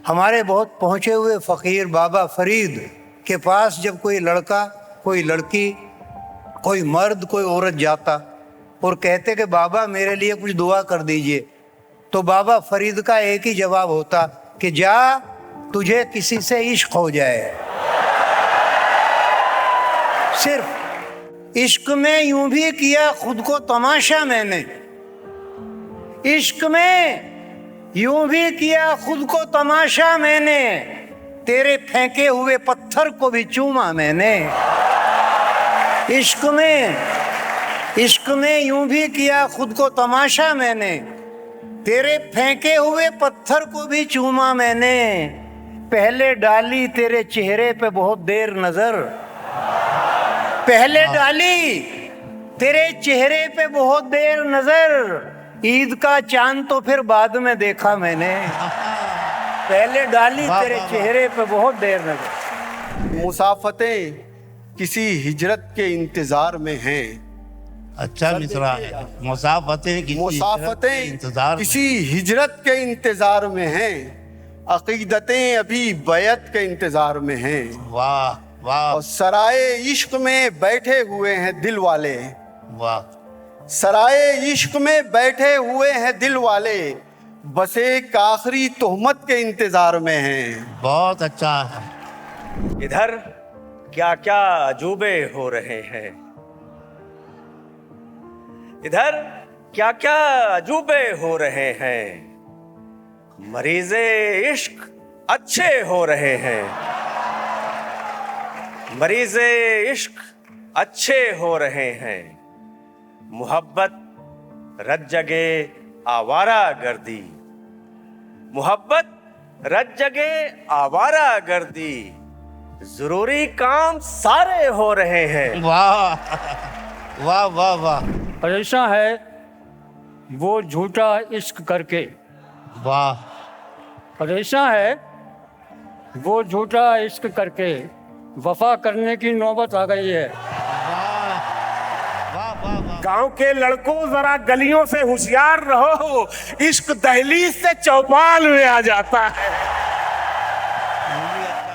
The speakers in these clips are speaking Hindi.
हमारे बहुत पहुँचे हुए फ़कीर बाबा फरीद के पास जब कोई लड़का, कोई लड़की, कोई मर्द, कोई औरत जाता और कहते कि बाबा मेरे लिए कुछ दुआ कर दीजिए, तो बाबा फरीद का एक ही जवाब होता कि जा, तुझे किसी से इश्क हो जाए। सिर्फ इश्क में यूं भी किया खुद को तमाशा मैंने, इश्क में यूं भी किया खुद को तमाशा मैंने, तेरे फेंके हुए पत्थर को भी चूमा मैंने। इश्क में यूं भी किया खुद को तमाशा मैंने, तेरे फेंके हुए पत्थर को भी चूमा मैंने। पहले डाली तेरे चेहरे पे बहुत देर नजर, पहले डाली तेरे चेहरे पे बहुत देर नजर, ईद का चांद तो फिर बाद में देखा मैंने। पहले डाली तेरे चेहरे पे बहुत देर नजर। मुसाफतें किसी हिजरत के इंतजार में हैं। अच्छा मिसरा है। मुसाफतें किसी हिजरत के इंतजार में हैं, अकीदतें अभी बैत के इंतजार में हैं। वाह वाह। और सराय इश्क में बैठे हुए हैं दिल वाले, वाह। सराय इश्क में बैठे हुए हैं दिल वाले, बस एक आखिरी तोहमत के इंतजार में हैं। बहुत अच्छा है। इधर क्या क्या अजूबे हो रहे हैं, इधर क्या क्या अजूबे हो रहे हैं, मरीज़े इश्क अच्छे हो रहे हैं, मरीज़े इश्क अच्छे हो रहे हैं। मोहब्बत रज जगे आवारा गर्दी, मोहब्बत रज जगे आवारा गर्दी, जरूरी काम सारे हो रहे हैं। वाह वाह वाह वाह। परेशान है वो झूठा इश्क करके, वाह। परेशान है वो झूठा इश्क करके, वफा करने की नौबत आ गई है। गांव के लड़कों जरा गलियों से होशियार रहो, इश्क दहलीज से चौपाल में आ जाता है।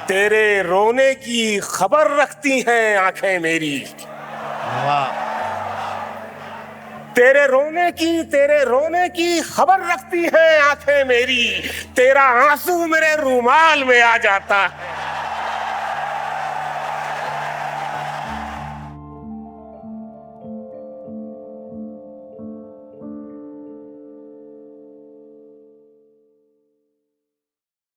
तेरे रोने की खबर रखती हैं आंखें मेरी, वाह। तेरे रोने की खबर रखती हैं आंखें मेरी, तेरा आंसू मेरे रूमाल में आ जाता है।